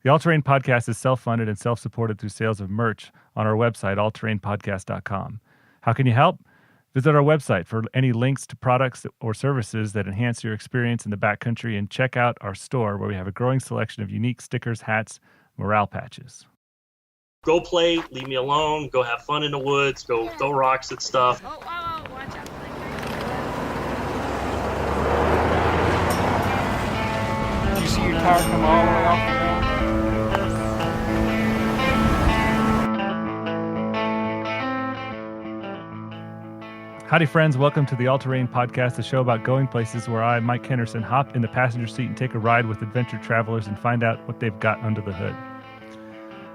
The All Terrain Podcast is self-funded and self-supported through sales of merch on our website, allterrainpodcast.com. How can you help? Visit our website for any links to products or services that enhance your experience in the backcountry, and check out our store where we have a growing selection of unique stickers, hats, morale patches. Go play, leave me alone, go have fun in the woods, go throw rocks at stuff. Oh, watch out. Did you see your tire come all the way off the ground? Howdy, friends. Welcome to the All Terrain Podcast, a show about going places where I, Mike Henderson, hop in the passenger seat and take a ride with adventure travelers and find out what they've got under the hood.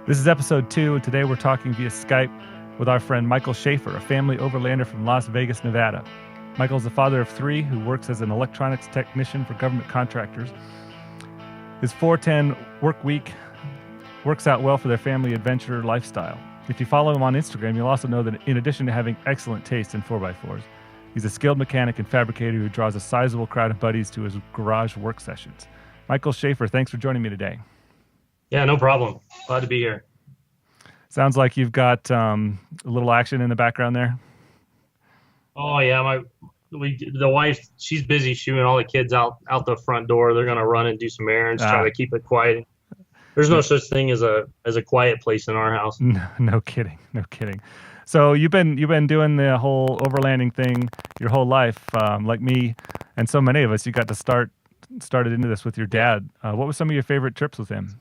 This is episode 2, and today we're talking via Skype with our friend Michael Schaefer, a family overlander from Las Vegas, Nevada. Michael's the father of 3 who works as an electronics technician for government contractors. His 410 work week works out well for their family adventure lifestyle. If you follow him on Instagram, you'll also know that in addition to having excellent taste in 4x4s, he's a skilled mechanic and fabricator who draws a sizable crowd of buddies to his garage work sessions. Michael Schaefer, thanks for joining me today. Yeah, no problem. Glad to be here. Sounds like you've got a little action in the background there. Oh yeah, the wife, she's busy shooing all the kids out the front door. They're gonna run and do some errands, try to keep it quiet. There's no such thing as a quiet place in our house. No kidding. So you've been doing the whole overlanding thing your whole life, like me and so many of us. You got to started into this with your dad. What were some of your favorite trips with him?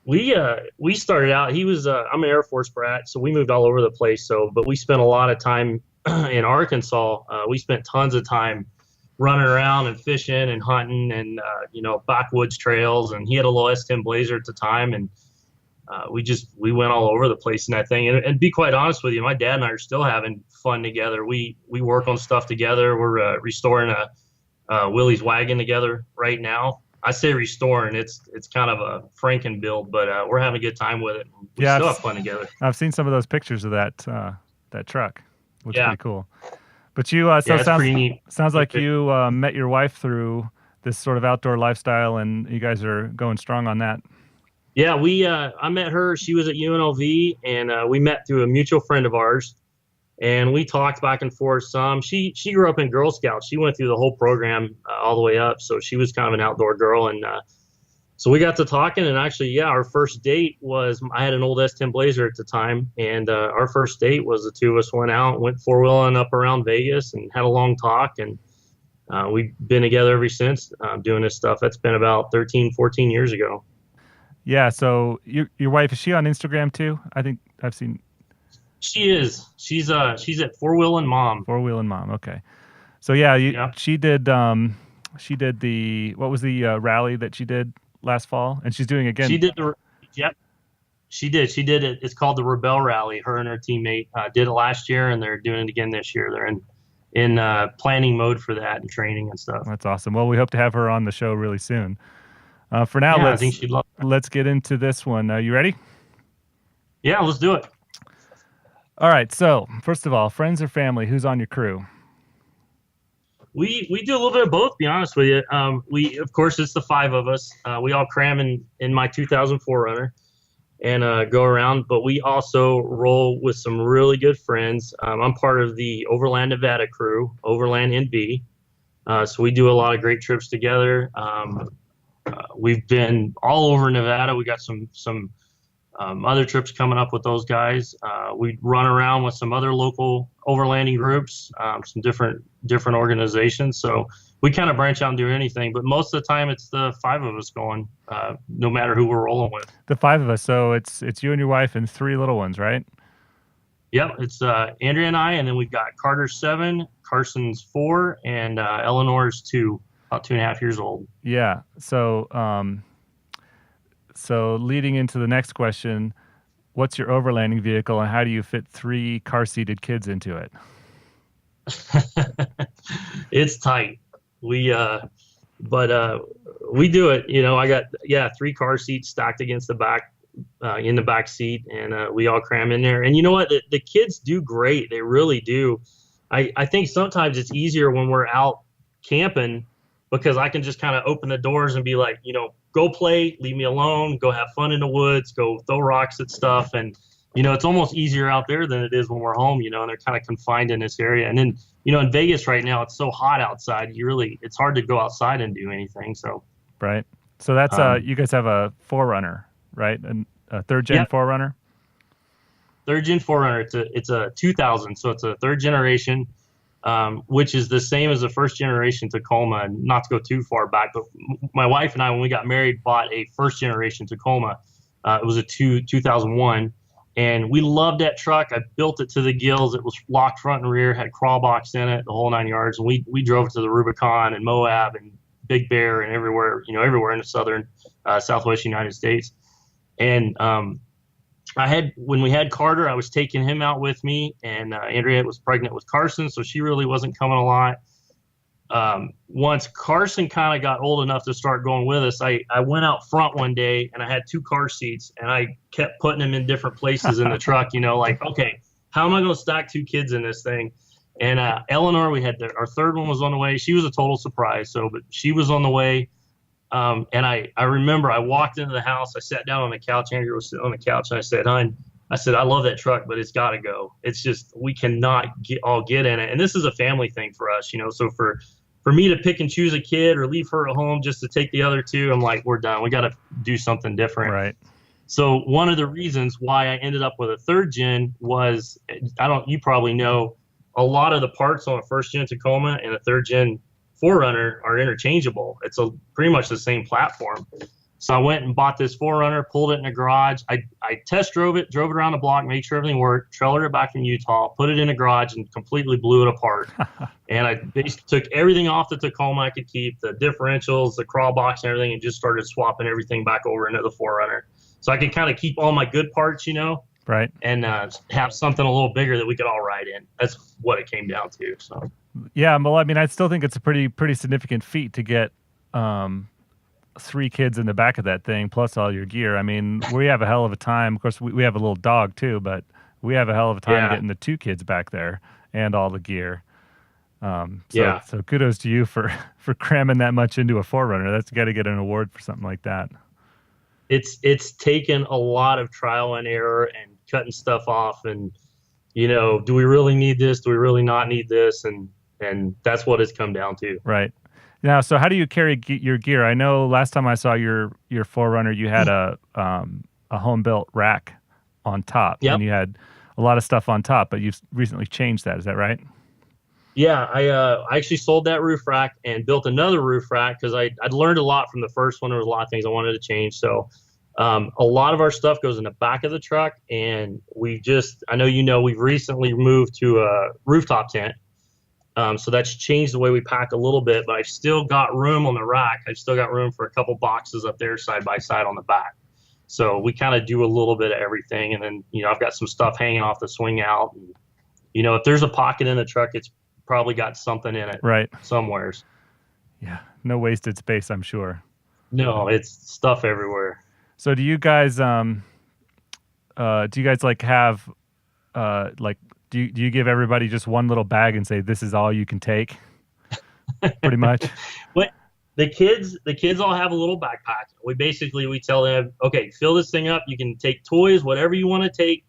We started out. He was I'm an Air Force brat, so we moved all over the place. But we spent a lot of time in Arkansas. We spent tons of time running around and fishing and hunting and backwoods trails. And he had a little S10 Blazer at the time, and we went all over the place in that thing. And to be quite honest with you, my dad and I are still having fun together. We work on stuff together. We're restoring a Willie's wagon together right now. I say restoring. It's kind of a Franken build, but we're having a good time with it. We still have fun together. I've seen some of those pictures of that truck. Looks pretty cool. But you, sounds like you met your wife through this sort of outdoor lifestyle, and you guys are going strong on that. Yeah, I met her. She was at UNLV, and we met through a mutual friend of ours, and we talked back and forth some. She grew up in Girl Scouts. She went through the whole program all the way up, so she was kind of an outdoor girl, and so we got to talking, and actually, our first date was, I had an old S10 Blazer at the time, and our first date was the two of us went 4-wheeling up around Vegas and had a long talk, and we've been together ever since doing this stuff. That's been about 13, 14 years ago. Yeah, so your wife, is she on Instagram too? I think I've seen. She is. She's at 4-wheeling Mom. 4-wheeling Mom, okay. So she did the, what was the rally that she did last fall, and she's doing again. She did She did it. It's called the Rebel Rally. Her and her teammate did it last year, and they're doing it again this year. They're in planning mode for that and training and stuff. That's awesome. Well, we hope to have her on the show really soon. For now, I think she'd love that. Let's get into this one. You ready? Yeah, let's do it. All right. So first of all, friends or family, who's on your crew? We do a little bit of both, to be honest with you. Of course, it's the 5 of us. We all cram in my 2004 Runner and go around, but we also roll with some really good friends. I'm part of the OVerland Nevada crew, OVerland NB. So we do a lot of great trips together. We've been all over Nevada. We got some other trips coming up with those guys. We run around with some other local overlanding groups, some different organizations. So we kind of branch out and do anything, but most of the time it's the 5 of us going, no matter who we're rolling with. The 5 of us. So it's you and your wife and 3 little ones, right? Yep. It's Andrea and I, and then we've got Carter's 7, Carson's 4, and Eleanor's 2, about 2.5 years old. Yeah. So leading into the next question, what's your overlanding vehicle and how do you fit 3 car-seated kids into it? It's tight. We do it. I got 3 car seats stacked against the back, in the back seat, and we all cram in there. And you know what? The kids do great. They really do. I think sometimes it's easier when we're out camping because I can just kind of open the doors and be like, go go play, leave me alone, go have fun in the woods, go throw rocks at stuff. And, it's almost easier out there than it is when we're home, and they're kind of confined in this area. And then, in Vegas right now, it's so hot outside. It's hard to go outside and do anything. So, right. So that's, you guys have a 4Runner, right? And a third gen 4Runner? Third gen 4Runner. It's a 2000. So it's a third generation, which is the same as the first generation Tacoma. And not to go too far back, but my wife and I, when we got married, bought a first generation Tacoma. It was a 2001. And we loved that truck. I built it to the gills. It was locked front and rear, had crawl box in it, the whole 9 yards. And we drove it to the Rubicon and Moab and Big Bear and everywhere, everywhere in the southern, southwest United States. And when we had Carter, I was taking him out with me, and Andrea was pregnant with Carson, so she really wasn't coming a lot. Once Carson kind of got old enough to start going with us, I went out front one day and I had 2 car seats, and I kept putting them in different places in the truck, like, okay, how am I going to stack 2 kids in this thing? And Eleanor, we had our third one was on the way. She was a total surprise. But she was on the way. And I remember I walked into the house, I sat down on the couch, Andrea was sitting on the couch, and I said, hon, I love that truck, but it's got to go. It's just, we cannot all get in it. And this is a family thing for us, so for me to pick and choose a kid or leave her at home just to take the other 2, I'm like, we're done. We got to do something different. Right. So one of the reasons why I ended up with a third gen was, you probably know, a lot of the parts on a first gen Tacoma and a third gen 4Runner are interchangeable. It's pretty much the same platform. So I went and bought this 4Runner, pulled it in the garage. I test drove it around the block, made sure everything worked, trailered it back from Utah, put it in the garage, and completely blew it apart. And I basically took everything off the Tacoma I could keep, the differentials, the crawl box, and everything, and just started swapping everything back over into the 4Runner. So I could kind of keep all my good parts, right, and have something a little bigger that we could all ride in. That's what it came down to. So, yeah, well, I mean, I still think it's a pretty significant feat to get 3 kids in the back of that thing, plus all your gear. I mean, we have a hell of a time. Of course, we have a little dog too, but we have a hell of a time getting the 2 kids back there and all the gear. So kudos to you for cramming that much into a 4Runner. That's got to get an award for something like that. It's taken a lot of trial and error and cutting stuff off, and do we really need this? Do we really not need this? And that's what it's come down to. Right. Now, so how do you carry your gear? I know last time I saw your 4Runner, you had a home built rack on top, and you had a lot of stuff on top, but you've recently changed that. Is that right? Yeah, I actually sold that roof rack and built another roof rack because I'd learned a lot from the first one. There was a lot of things I wanted to change. So a lot of our stuff goes in the back of the truck, and I know we've recently moved to a rooftop tent. So that's changed the way we pack a little bit, but I've still got room on the rack. I've still got room for a couple boxes up there side by side on the back. So we kind of do a little bit of everything. And then, I've got some stuff hanging off the swing out. And, if there's a pocket in the truck, it's probably got something in it, right, somewheres. Yeah, no wasted space, I'm sure. No, it's stuff everywhere. So do you guys have do you give everybody just one little bag and say this is all you can take? Pretty much. What the kids all have a little backpack. We tell them, okay, fill this thing up. You can take toys, whatever you want to take,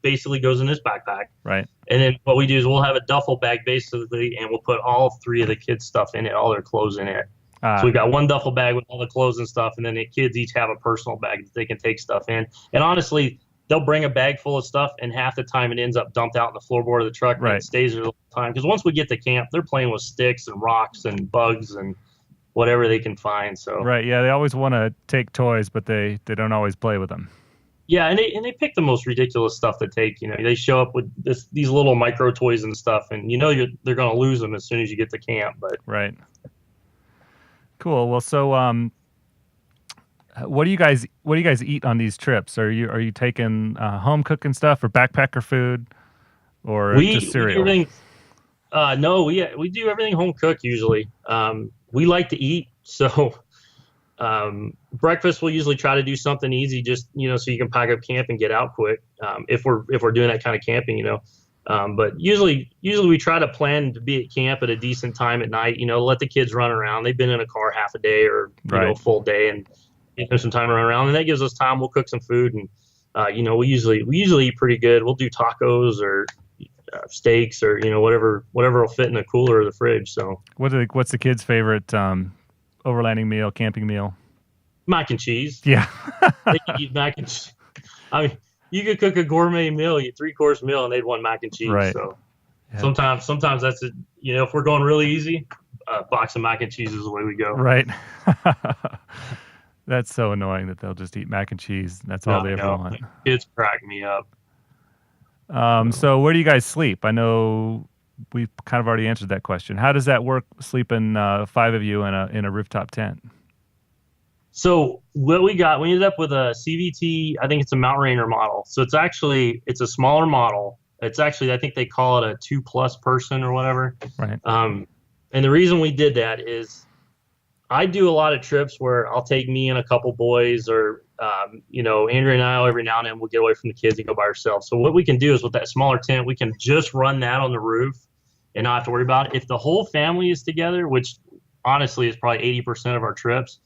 basically goes in this backpack. Right. And then what we do is we'll have a duffel bag basically, and we'll put all 3 of the kids' stuff in it, all their clothes in it. So we've got one duffel bag with all the clothes and stuff, and then the kids each have a personal bag that they can take stuff in. And honestly, they'll bring a bag full of stuff, and half the time it ends up dumped out in the floorboard of the truck, and it stays there the whole time. Because once we get to camp, they're playing with sticks and rocks and bugs and whatever they can find. So right, yeah, they always want to take toys, but they don't always play with them. Yeah, and they pick the most ridiculous stuff to take. They show up with these little micro toys and stuff, and they're going to lose them as soon as you get to camp. But right. Cool. Well, so what do you guys eat on these trips? Are you taking home cooking stuff or backpacker food, or just cereal? No, we do everything home cooked usually. We like to eat, so breakfast we'll usually try to do something easy, just so you can pack up camp and get out quick. If we're doing that kind of camping, but usually we try to plan to be at camp at a decent time at night. Let the kids run around. They've been in a car half a day or a full day, and give them some time to run around, and that gives us time. We'll cook some food, and we usually eat pretty good. We'll do tacos or steaks or whatever will fit in the cooler or the fridge. So what's the kids' favorite overlanding meal, camping meal? Mac and cheese. Yeah. They can eat mac and cheese. I mean, you could cook a gourmet meal, 3-course meal, and they'd want mac and cheese. Right. So yeah. sometimes that's it. If we're going really easy, a box of mac and cheese is the way we go. Right. That's so annoying that they'll just eat mac and cheese. That's all they ever want. Kids crack me up. So where do you guys sleep? I know we've kind of already answered that question. How does that work, sleeping 5 of you in a rooftop tent? So what we ended up with a CVT. I think it's a Mount Rainier model. So it's a smaller model. It's actually, I think they call it a 2+ person or whatever. Right. And the reason we did that is I do a lot of trips where I'll take me and a couple boys, or Andrea and I, every now and then we'll get away from the kids and go by ourselves. So what we can do is with that smaller tent, we can just run that on the roof and not have to worry about it. If the whole family is together, which honestly is probably 80% of our trips,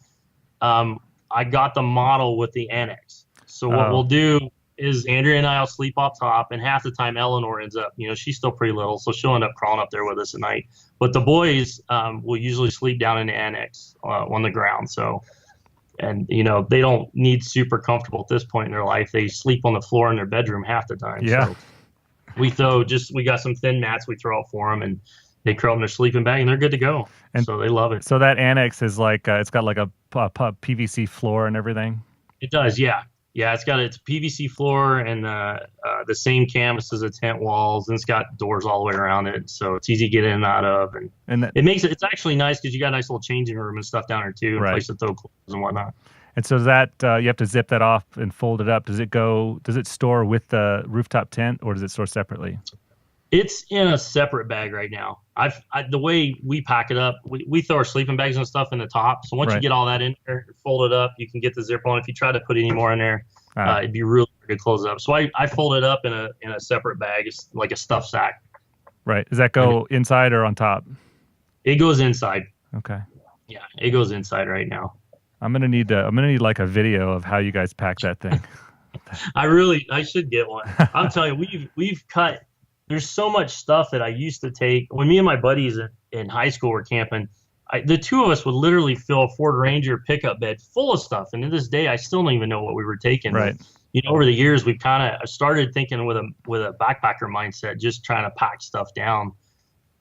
I got the model with the annex. So what we'll do is Andrea and I will sleep up top, and half the time Eleanor ends up, she's still pretty little, so she'll end up crawling up there with us at night. But the boys will usually sleep down in the annex on the ground. So, and they don't need super comfortable at this point in their life. They sleep on the floor in their bedroom half the time. Yeah. So we got some thin mats we throw out for them, and they curl in their sleeping bag, and they're good to go. And so they love it. So that annex is like it's got like a PVC floor and everything. It does, yeah. Yeah, it's a PVC floor and the same canvas as the tent walls, and it's got doors all the way around it, so it's easy to get in and out of. And it's actually nice because you got a nice little changing room and stuff down there too, and place to throw clothes and whatnot. And so that you have to zip that off and fold it up. Does it store with the rooftop tent, or does it store separately? It's in a separate bag right now. The way we pack it up, we throw our sleeping bags and stuff in the top. So once you get all that in there, fold it up, you can get the zipper on. If you try to put any more in there, it'd be really hard to close it up. So I fold it up in a separate bag. It's like a stuff sack. Right. Does that go inside or on top? It goes inside. Okay. Yeah, it goes inside right now. I'm gonna need like a video of how you guys pack that thing. I should get one. I'm telling you, we've cut. There's so much stuff that I used to take. When me and my buddies in high school were camping, the two of us would literally fill a Ford Ranger pickup bed full of stuff. And to this day, I still don't even know what we were taking. Right. But, over the years, we've kind of started thinking with a backpacker mindset, just trying to pack stuff down.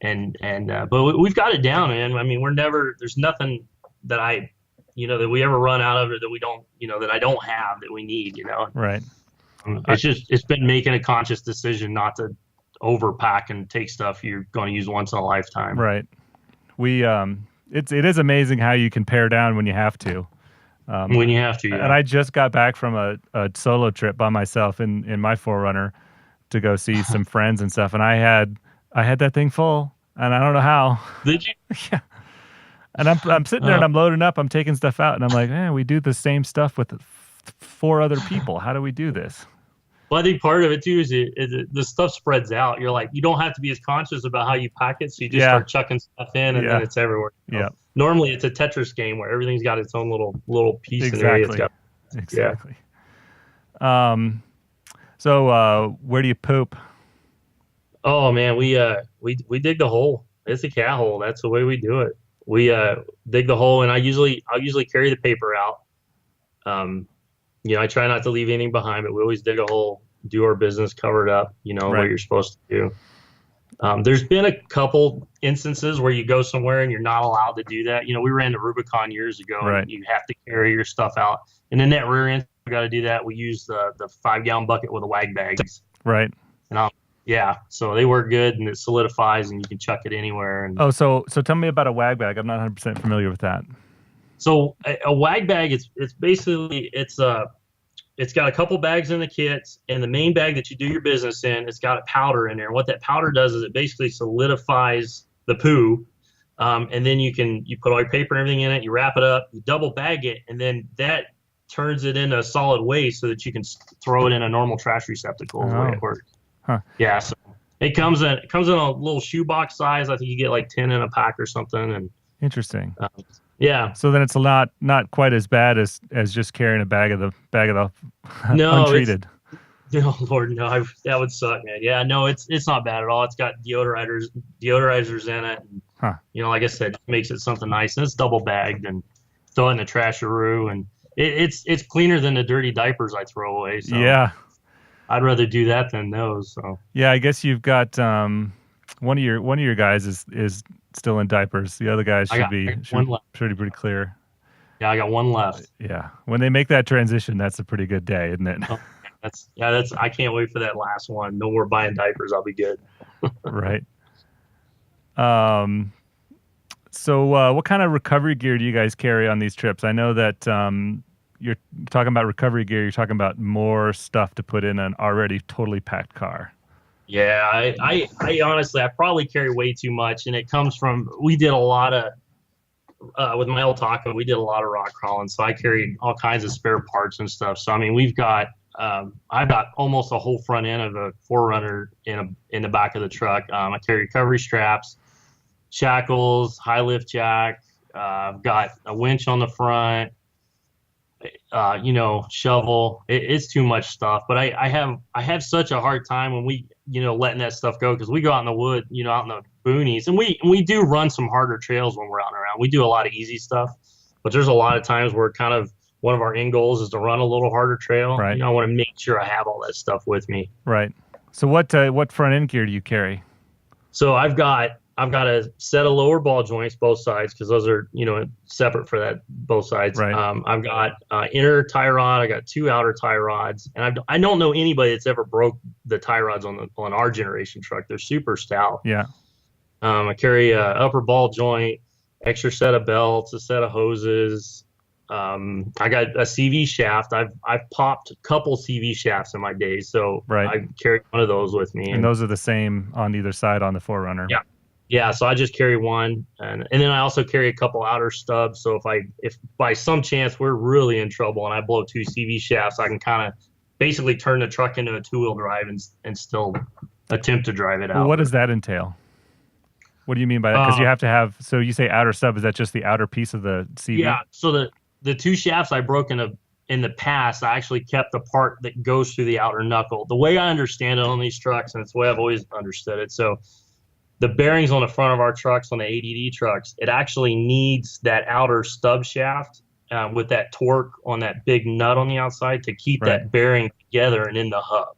But we've got it down, man. I mean, there's nothing that that we ever run out of, or that we don't, that I don't have that we need, Right. It's been making a conscious decision not to overpack and take stuff you're going to use once in a lifetime. Right. It is amazing how you can pare down when you have to. When you have to, yeah. And I just got back from a solo trip by myself in my 4Runner to go see some friends and stuff, and I had that thing full, and I don't know how. Did you? Yeah. And I'm sitting there and I'm loading up, I'm taking stuff out, and I'm like, man, we do the same stuff with 4 other people. How do we do this? Well, I think part of it too is the stuff spreads out. You're like, you don't have to be as conscious about how you pack it, so you just start chucking stuff in, and then it's everywhere. Yeah. Normally, it's a Tetris game where everything's got its own little piece in there. Exactly. So where do you poop? Oh man, we dig the hole. It's a cat hole. That's the way we do it. We dig the hole, and I'll usually carry the paper out. I try not to leave anything behind, but we always dig a hole, do our business, cover it up, what you're supposed to do. There's been a couple instances where you go somewhere and you're not allowed to do that. We ran to Rubicon years ago, and you have to carry your stuff out. And in that rear end, we got to do that. We use the 5-gallon bucket with the wag bags. Right. And so they work good, and it solidifies, and you can chuck it anywhere. And so tell me about a wag bag. I'm not 100% familiar with that. So a wag bag, it's basically it's got a couple bags in the kits, and the main bag that you do your business in, it's got a powder in there. And what that powder does is it basically solidifies the poo, and then you put all your paper and everything in it, you wrap it up, you double bag it, and then that turns it into a solid waste so that you can throw it in a normal trash receptacle. Is the way it works. Huh. Yeah, so it comes in a little shoebox size. I think you get like 10 in a pack or something. And interesting. Yeah. So then it's not quite as bad as just carrying a bag of the No, untreated. No, Lord, no, that would suck, man. Yeah, no, it's not bad at all. It's got deodorizers in it. And, Huh. like I said, it makes it something nice. And it's double bagged and throw it in the trasharoo, and it's cleaner than the dirty diapers I throw away. So Yeah. I'd rather do that than those. So yeah, I guess you've got one of your guys is still in diapers. The other guys should be pretty clear. Yeah, I got one left. Yeah, when they make that transition, that's a pretty good day, isn't it? Oh, that's I can't wait for that last one. No more buying diapers. I'll be good. Right. So what kind of recovery gear do you guys carry on these trips? I know that you're talking about recovery gear. You're talking about more stuff to put in an already totally packed car. Yeah, I honestly, I probably carry way too much, and it comes from, we did a lot of, with my old Taco, we did a lot of rock crawling, so I carried all kinds of spare parts and stuff. So, I mean, I've got almost a whole front end of a 4Runner in the back of the truck. I carry recovery straps, shackles, high lift jack. I've got a winch on the front, shovel. It's too much stuff, but I have such a hard time when we, letting that stuff go, because we go out in the wood, out in the boonies, and we do run some harder trails when we're out and around. We do a lot of easy stuff, but there's a lot of times where kind of one of our end goals is to run a little harder trail. Right. I want to make sure I have all that stuff with me. Right. So what front end gear do you carry? So I've got a set of lower ball joints, both sides, because those are, separate for that, both sides. Right. I've got inner tie rod. I got 2 outer tie rods, and I don't know anybody that's ever broke the tie rods on our generation truck. They're super stout. Yeah. I carry a upper ball joint, extra set of belts, a set of hoses. I got a CV shaft. I've popped a couple CV shafts in my day, so right. I carry one of those with me. And those are the same on either side on the 4Runner. Yeah. Yeah, so I just carry one, and then I also carry a couple outer stubs. So if by some chance we're really in trouble and I blow 2 CV shafts, I can kind of basically turn the truck into a 2-wheel drive and still attempt to drive it out. Well, what does that entail? What do you mean by that? Because you have to have. So you say outer stub. Is that just the outer piece of the CV? Yeah. So the 2 shafts I broke in the past, I actually kept the part that goes through the outer knuckle. The way I understand it on these trucks, and it's the way I've always understood it. So the bearings on the front of our trucks, on the ADD trucks, it actually needs that outer stub shaft with that torque on that big nut on the outside to keep that bearing together and in the hub.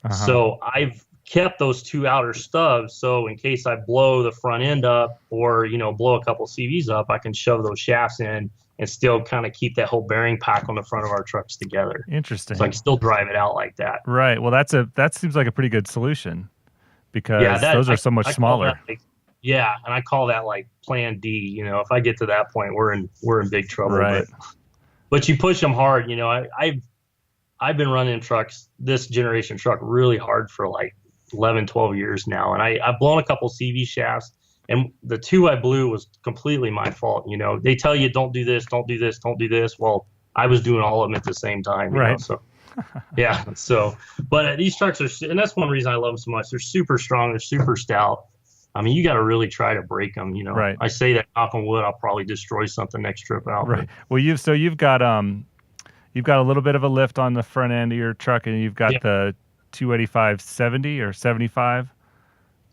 Uh-huh. So I've kept those 2 outer stubs, so in case I blow the front end up or, blow a couple CVs up, I can shove those shafts in and still kind of keep that whole bearing pack on the front of our trucks together. Interesting. So I can still drive it out like that. Right. Well, that seems like a pretty good solution, because those are so much smaller. And I call that like plan D. If I get to that point, we're in big trouble. Right. But you push them hard. I've been running trucks, this generation truck, really hard for like 11, 12 years now. And I've blown a couple CV shafts, and the 2 I blew was completely my fault. They tell you don't do this, don't do this, don't do this. Well, I was doing all of them at the same time. Right. So yeah. So, but these trucks are, and that's one reason I love them so much. They're super strong. They're super stout. I mean, you got to really try to break them. Right. I say that, knock on wood, I'll probably destroy something next trip out. Right. Well, you've got a little bit of a lift on the front end of your truck, and you've got the 285/70 or 75.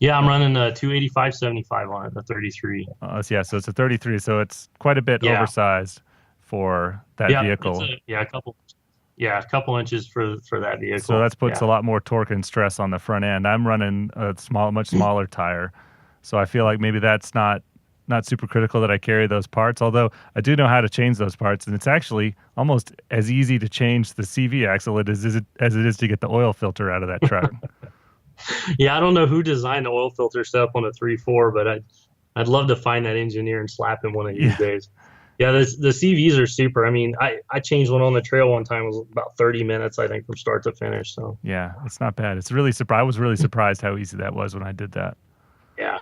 Yeah, I'm running the 285/75 on it, the 33. So it's a 33. So it's quite a bit oversized for that vehicle. A couple inches for that vehicle. So that puts a lot more torque and stress on the front end. I'm running a much smaller tire, so I feel like maybe that's not super critical that I carry those parts. Although I do know how to change those parts, and it's actually almost as easy to change the CV axle as it is to get the oil filter out of that truck. Yeah, I don't know who designed the oil filter stuff on a 3.4, but I'd love to find that engineer and slap him one of these days. Yeah, the CVs are super. I mean, I changed one on the trail one time. It was about 30 minutes, I think, from start to finish. So yeah, it's not bad. It's really I was really surprised how easy that was when I did that. Yeah.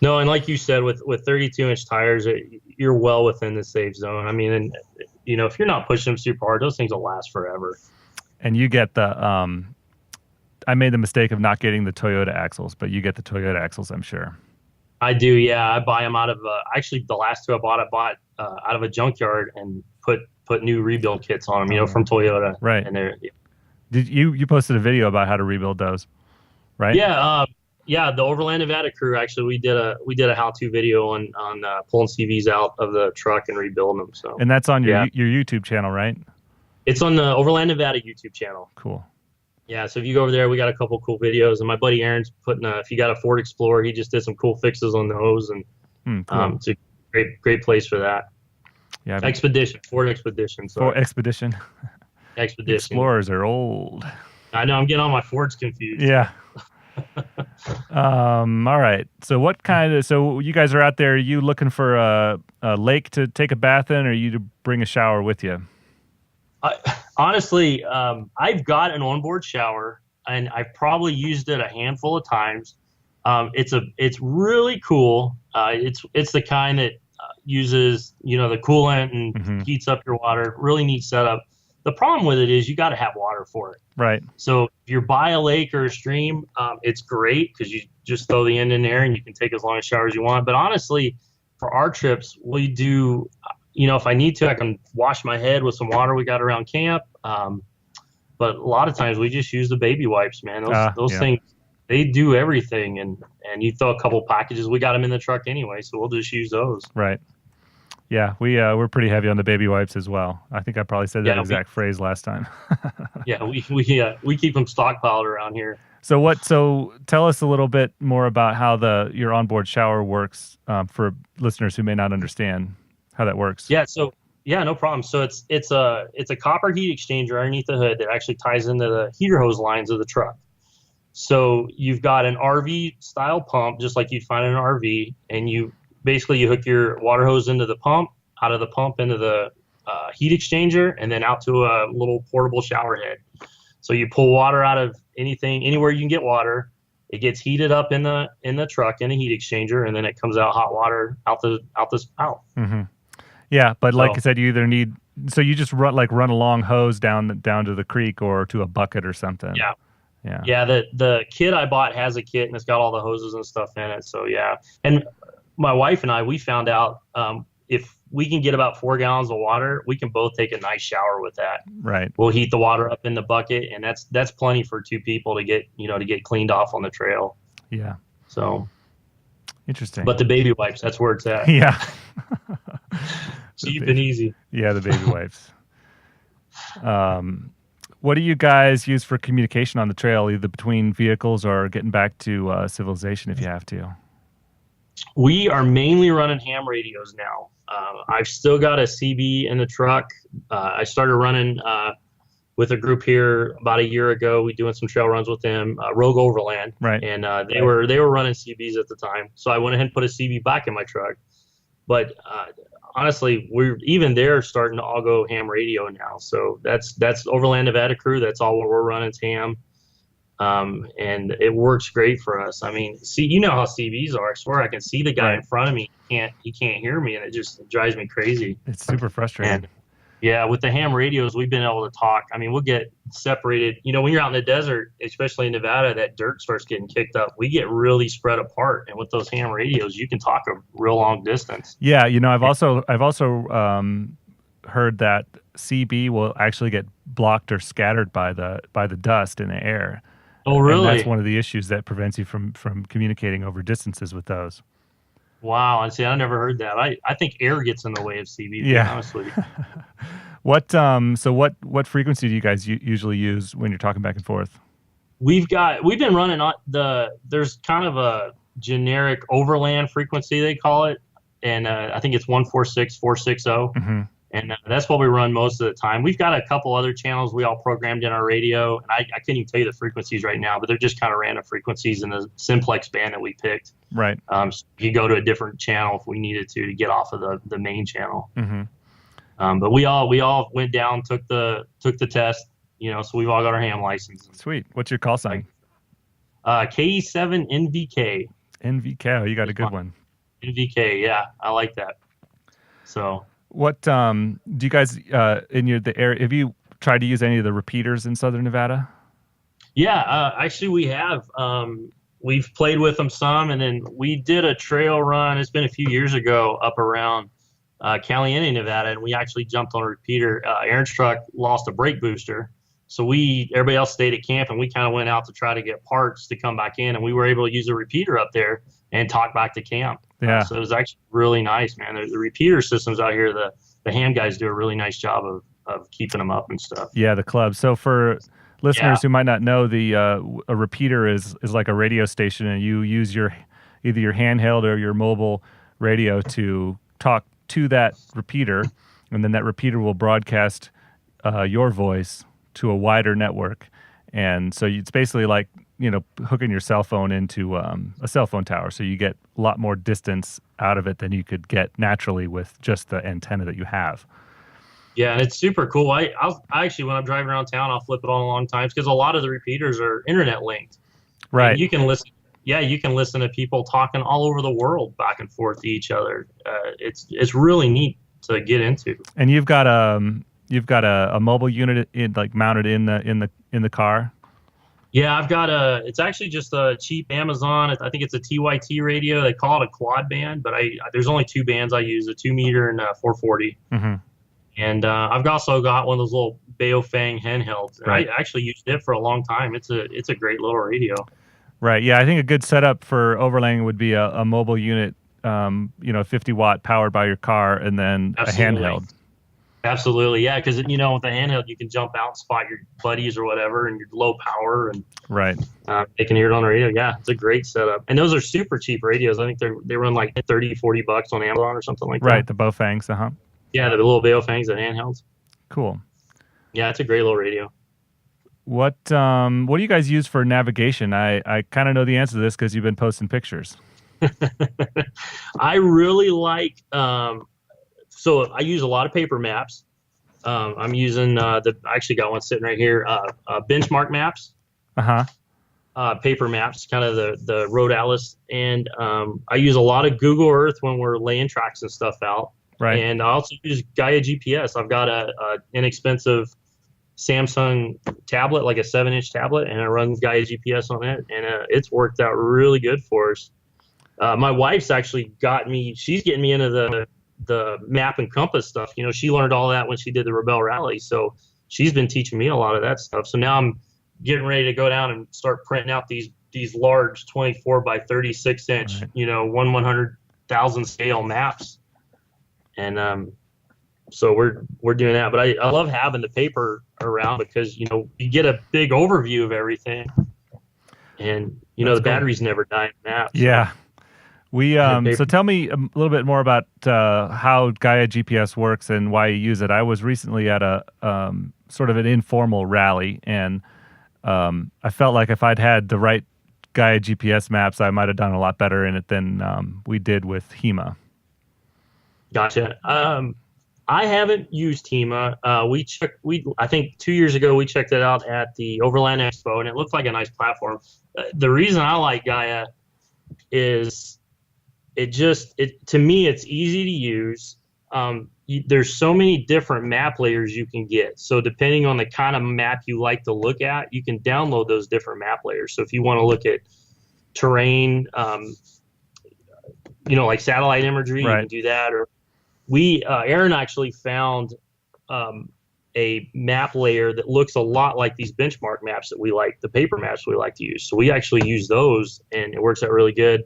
No, and like you said, with 32-inch tires, you're well within the safe zone. I mean, and if you're not pushing them super hard, those things will last forever. And you get the I made the mistake of not getting the Toyota axles, but you get the Toyota axles, I'm sure. I do, yeah. I buy them out of actually the last 2 I bought out of a junkyard and put new rebuild kits on them, from Toyota. Right. And they're Did you posted a video about how to rebuild those, right? Yeah. Yeah, the OVerland Nevada crew, actually, we did a how-to video on pulling CVs out of the truck and rebuilding them. So, and that's on your YouTube channel, right? It's on the OVerland Nevada YouTube channel. Cool. Yeah, so if you go over there, we got a couple cool videos, and my buddy Aaron's putting if you got a Ford Explorer, he just did some cool fixes on the hose, and cool. it's a great place for that. Yeah, Ford Expedition. So Ford Expedition. Explorers are old. I know, I'm getting all my Fords confused. Yeah. All right. So so you guys are out there, are you looking for a lake to take a bath in, or you to bring a shower with you? Honestly, I've got an onboard shower, and I've probably used it a handful of times. It's really cool. It's the kind that uses, the coolant and heats up your water. Really neat setup. The problem with it is you got to have water for it. Right. So if you're by a lake or a stream, it's great because you just throw the end in there and you can take as long a shower as you want. But honestly, for our trips, we do, if I need to, I can wash my head with some water we got around camp. But a lot of times we just use the baby wipes, man. Those things, they do everything. And you throw a couple packages, we got them in the truck anyway, so we'll just use those. Right. Yeah, we're pretty heavy on the baby wipes as well. I think I probably said that exact phrase last time. Yeah, we keep them stockpiled around here. So tell us a little bit more about how your onboard shower works for listeners who may not understand how that works. Yeah, no problem. So it's a copper heat exchanger underneath the hood that actually ties into the heater hose lines of the truck. So you've got an RV style pump, just like you'd find in an RV, and you hook your water hose into the pump, out of the pump into the heat exchanger, and then out to a little portable shower head. So you pull water out of anywhere you can get water. It gets heated up in the truck in a heat exchanger, and then it comes out hot water out the spout. Mm-hmm. Yeah, but like I said, you either need, so you just run a long hose down to the creek or to a bucket or something. Yeah. Yeah. Yeah. The kit I bought has a kit, and it's got all the hoses and stuff in it. So yeah. And my wife and I, we found out if we can get about 4 gallons of water, we can both take a nice shower with that. Right. We'll heat the water up in the bucket, and that's plenty for 2 people to get cleaned off on the trail. Yeah. So interesting. But the baby wipes, that's where it's at. Yeah. Cheap and easy. Yeah, the baby wipes. What do you guys use for communication on the trail, either between vehicles or getting back to civilization if you have to? We are mainly running ham radios now. I've still got a CB in the truck. I started running with a group here about a year ago. We doing some trail runs with them, Rogue OVerland, right? And they were running CBs at the time, so I went ahead and put a CB back in my truck. But honestly, they're starting to all go ham radio now. So that's OVerland Nevada crew. That's all what we're running is ham. And it works great for us. I mean, you know how CVs are. I swear I can see the guy in front of me. He can't hear me, and it just drives me crazy. It's super frustrating. And, yeah, with the ham radios, we've been able to talk. I mean, we'll get separated. When you're out in the desert, especially in Nevada, that dirt starts getting kicked up. We get really spread apart, and with those ham radios, you can talk a real long distance. Yeah, I've also heard that CB will actually get blocked or scattered by the dust in the air. Oh, really? And that's one of the issues that prevents you from communicating over distances with those. Wow. And see, I never heard that. I think air gets in the way of CB, to be honest with you. What frequency do you guys usually use when you're talking back and forth? We've been running on there's kind of a generic OVerland frequency, they call it. And I think it's 146460. Mm-hmm. And that's what we run most of the time. We've got a couple other channels we all programmed in our radio, and I can't even tell you the frequencies right now, but they're just kind of random frequencies in the simplex band that we picked. Right. So you go to a different channel if we needed to get off of the main channel. Mm-hmm. But we all went down, took the test, so we've all got our ham licenses. Sweet. What's your call sign? KE7NVK. NVK. Oh, you got a good one. NVK. Yeah, I like that. So. What do you guys in the area? Have you tried to use any of the repeaters in Southern Nevada? Yeah, actually we have. We've played with them some, and then we did a trail run. It's been a few years ago up around Caliente, Nevada, and we actually jumped on a repeater. Aaron's truck lost a brake booster, so everybody else stayed at camp, and we kind of went out to try to get parts to come back in, and we were able to use a repeater up there and talk back to camp. Yeah. So it was actually really nice, man. The repeater systems out here, the ham guys do a really nice job of keeping them up and stuff. Yeah, the club. So for listeners who might not know, a repeater is like a radio station, and you use either your handheld or your mobile radio to talk to that repeater, and then that repeater will broadcast your voice to a wider network. And so it's basically like, hooking your cell phone into a cell phone tower. So you get a lot more distance out of it than you could get naturally with just the antenna that you have. Yeah, and it's super cool. I actually, when I'm driving around town, I'll flip it on a long times because a lot of the repeaters are internet linked. Right. And you can listen. Yeah, you can listen to people talking all over the world back and forth to each other. It's really neat to get into. And you've got a mobile unit mounted in the car. Yeah, I've got it's actually just a cheap Amazon. I think it's a TYT radio. They call it a quad band, but there's only two bands I use, a 2 meter and a 440. Mm-hmm. And I've also got one of those little Baofeng handhelds. And right. I actually used it for a long time. It's a great little radio. Right. Yeah, I think a good setup for overlanding would be a mobile unit, 50-watt powered by your car, and then Absolutely. A handheld. Absolutely, yeah, because with the handheld you can jump out and spot your buddies or whatever, and you're low power, and right, they can hear it on the radio. Yeah, it's a great setup, and those are super cheap radios. I think they run like $30-$40 on Amazon or something like that. Right, the Baofengs, Yeah, the little Baofengs, the handhelds. Cool. Yeah, it's a great little radio. What do you guys use for navigation? I kind of know the answer to this because you've been posting pictures. I really like. So I use a lot of paper maps. I'm using I actually got one sitting right here. Benchmark maps. Paper maps, kind of the road atlas, and I use a lot of Google Earth when we're laying tracks and stuff out. Right. And I also use Gaia GPS. I've got a inexpensive Samsung tablet, like a 7-inch tablet, and I run Gaia GPS on it, and it's worked out really good for us. My wife's actually she's getting me into the map and compass stuff. She learned all that when she did the Rebel Rally, so she's been teaching me a lot of that stuff. So now I'm getting ready to go down and start printing out these large 24 by 36 inch, right. 1/100,000 scale maps. And so we're doing that, but I love having the paper around because you get a big overview of everything, and the batteries never die in maps. Yeah, we so tell me a little bit more about how Gaia GPS works and why you use it. I was recently at a sort of an informal rally, and I felt like if I'd had the right Gaia GPS maps, I might have done a lot better in it than we did with HEMA. Gotcha. I haven't used HEMA. I think 2 years ago we checked it out at the OVerland Expo, and it looked like a nice platform. The reason I like Gaia is to me it's easy to use. There's so many different map layers you can get. So depending on the kind of map you like to look at, you can download those different map layers. So if you want to look at terrain, like satellite imagery, right. You can do that. Or Aaron actually found a map layer that looks a lot like these benchmark maps that we like, the paper maps we like to use. So we actually use those, and it works out really good.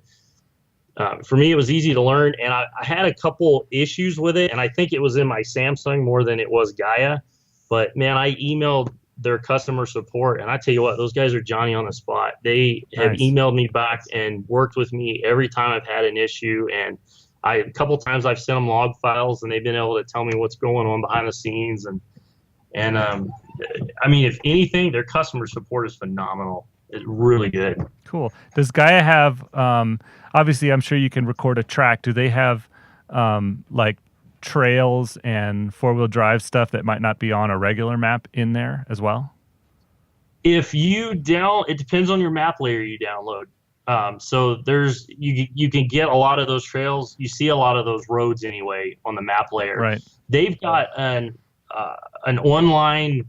For me, it was easy to learn, and I had a couple issues with it, and I think it was in my Samsung more than it was Gaia. But, man, I emailed their customer support, and I tell you what, those guys are Johnny on the spot. They have emailed me back and worked with me every time I've had an issue, and a couple times I've sent them log files, and they've been able to tell me what's going on behind the scenes. And I mean, if anything, their customer support is phenomenal. It's really good. Cool. Does Gaia have, obviously I'm sure you can record a track. Do they have like trails and 4-wheel drive stuff that might not be on a regular map in there as well? If you it depends on your map layer you download. So you can get a lot of those trails. You see a lot of those roads anyway on the map layer. Right. They've got an online,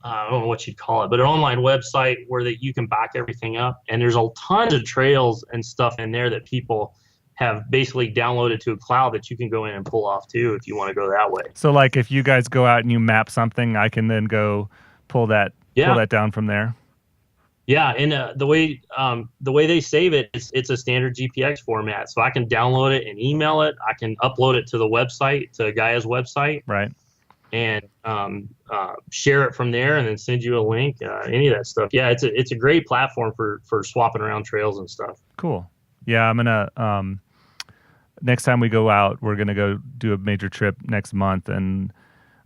I don't know what you'd call it, but an online website where you can back everything up. And there's a ton of trails and stuff in there that people have basically downloaded to a cloud that you can go in and pull off too if you want to go that way. So like if you guys go out and you map something, I can then go pull that down from there. Yeah, and the way they save it, it's a standard GPX format. So I can download it and email it. I can upload it to the website, to Gaia's website, right, and share it from there, and then send you a link. Any of that stuff. Yeah, it's a great platform for swapping around trails and stuff. Cool. Yeah, I'm gonna next time we go out, we're gonna go do a major trip next month, and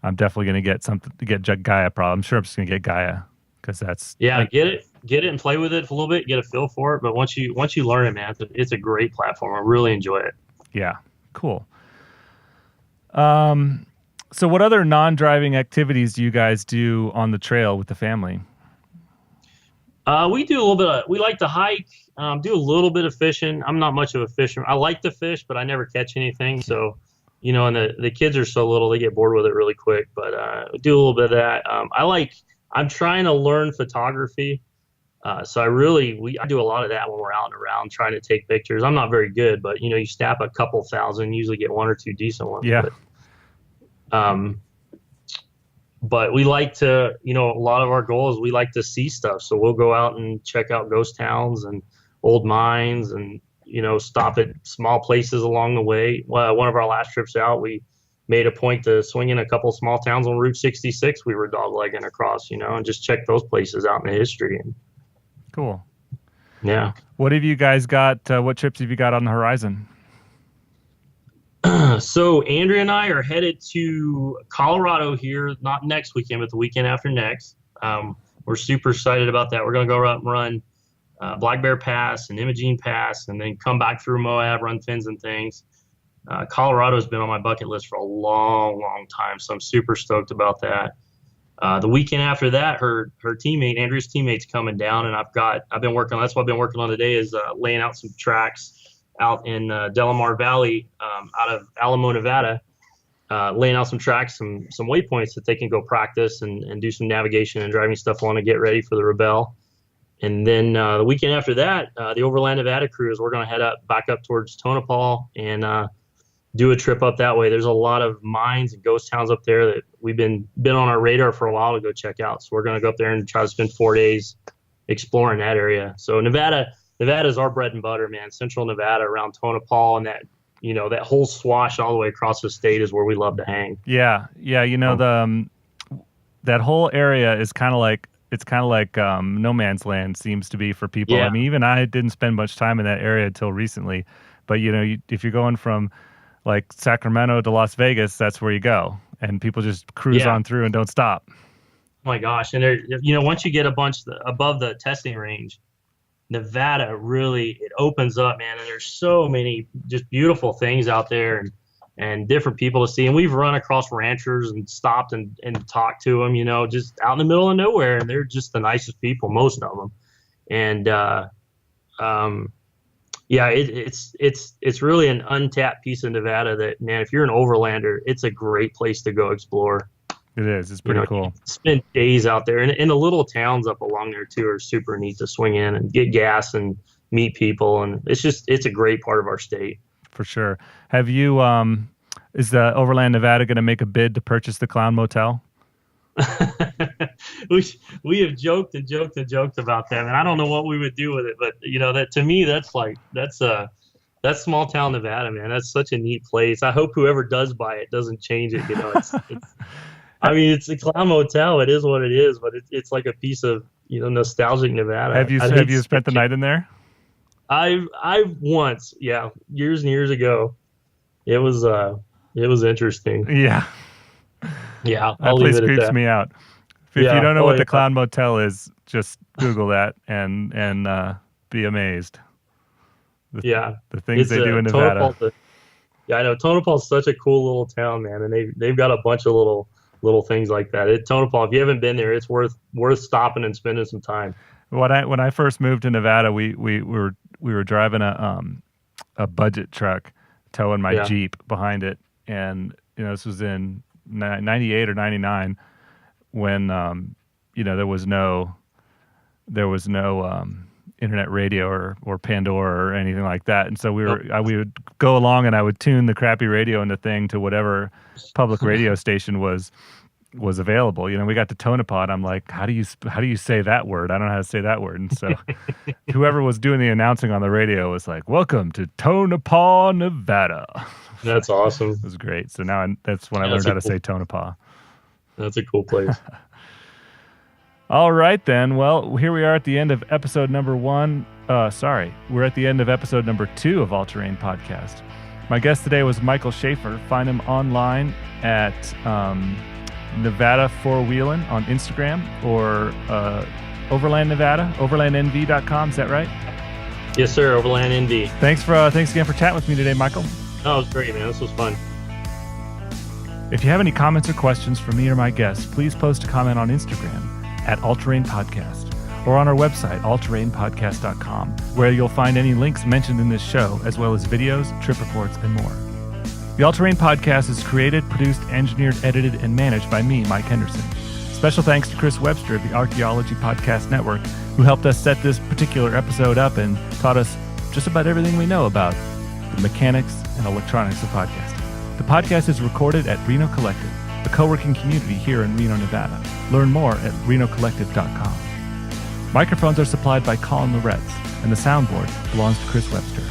I'm definitely gonna get something to get Gaia. I'm sure I'm just gonna get Gaia because that's get it and play with it for a little bit, get a feel for it. But once you learn it, man, it's a great platform. I really enjoy it. Yeah, cool. So what other non-driving activities do you guys do on the trail with the family? We do a little bit we like to hike, do a little bit of fishing. I'm not much of a fisherman. I like to fish, but I never catch anything. So, and the kids are so little, they get bored with it really quick, but we do a little bit of that. I'm trying to learn photography. So I do a lot of that when we're out and around trying to take pictures. I'm not very good, but you snap a couple thousand, usually get one or two decent ones. Yeah. But we like to, a lot of our goals, we like to see stuff. So we'll go out and check out ghost towns and old mines and, stop at small places along the way. One of our last trips out, we made a point to swing in a couple small towns on Route 66 we were doglegging across, and just check those places out in the history. Cool. Yeah. What have you guys got? What trips have you got on the horizon? So Andrea and I are headed to Colorado here, not next weekend, but the weekend after next. We're super excited about that. We're going to go out and run Black Bear Pass and Imogene Pass, and then come back through Moab, run fins and things. Colorado's been on my bucket list for a long, long time, so I'm super stoked about that. The weekend after that, her teammate, Andrea's teammate's coming down, and that's what I've been working on today is laying out some tracks out in Delamar Valley, out of Alamo, Nevada, laying out some tracks, some waypoints that they can go practice and do some navigation and driving stuff on to get ready for the Rebelle. And then the weekend after that, the OVerland Nevada cruise, we're going to head back up towards Tonopah and do a trip up that way. There's a lot of mines and ghost towns up there that we've been on our radar for a while to go check out. So we're going to go up there and try to spend 4 days exploring that area. So Nevada is our bread and butter, man. Central Nevada around Tonopah and that, that whole swash all the way across the state is where we love to hang. Yeah. That whole area is kind of like no man's land seems to be for people. Yeah. I mean, even I didn't spend much time in that area until recently, but if you're going from like Sacramento to Las Vegas, that's where you go, and people just cruise on through and don't stop. Oh my gosh. And there, once you get a bunch above the testing range, Nevada really, it opens up, man. And there's so many just beautiful things out there and different people to see. And we've run across ranchers and stopped and talked to them, just out in the middle of nowhere. And they're just the nicest people, most of them. And, it's really an untapped piece of Nevada that, man, if you're an overlander, it's a great place to go explore. It is. It's pretty cool. Spend days out there, and the little towns up along there too are super neat to swing in and get gas and meet people, and it's a great part of our state. For sure. Have you? Is the OVerland Nevada going to make a bid to purchase the Clown Motel? we have joked about that, and I don't know what we would do with it, but that to me that's small town Nevada, man. That's such a neat place. I hope whoever does buy it doesn't change it. It's I mean, it's a Clown Motel. It is what it is, but it's like a piece of nostalgic Nevada. Have you spent the night in there? I've once, yeah, years and years ago. It was interesting. Yeah. Yeah, that place creeps me out. If you don't know what the Clown Motel is, just Google that and be amazed. The things they do in Nevada. I know Tonopah is such a cool little town, man, and they've got a bunch of little things like that. Tonopah, if you haven't been there, it's worth stopping and spending some time. When I first moved to Nevada, we were driving a budget truck, towing my Jeep behind it, and this was in 98 or 99 when there was no internet radio or Pandora or anything like that. And so we would go along and I would tune the crappy radio in the thing to whatever public radio station was available. We got to Tonopah, and I'm like, how do you say that word? I don't know how to say that word. And so whoever was doing the announcing on the radio was like, welcome to Tonopah, Nevada. That's awesome. It was great. So now that's when I learned how to say Tonopah. That's a cool place. All right, then. Well, here we are at the end of episode number 1. We're at the end of episode number 2 of All Terrain Podcast. My guest today was Michael Schaefer. Find him online at Nevada Four-Wheelin' on Instagram or Overland Nevada, overlandnv.com. Is that right? Yes, sir. Overland NV. Thanks again for chatting with me today, Michael. Oh, it was great, man. This was fun. If you have any comments or questions for me or my guests, please post a comment on Instagram at All Terrain Podcast or on our website, allterrainpodcast.com, where you'll find any links mentioned in this show, as well as videos, trip reports, and more. The All Terrain Podcast is created, produced, engineered, edited, and managed by me, Mike Henderson. Special thanks to Chris Webster of the Archaeology Podcast Network, who helped us set this particular episode up and taught us just about everything we know about the mechanics and electronics of podcasting. The podcast is recorded at Reno Collective, a co-working community here in Reno, Nevada. Learn more at renocollective.com. Microphones are supplied by Colin Loretz, and the soundboard belongs to Chris Webster.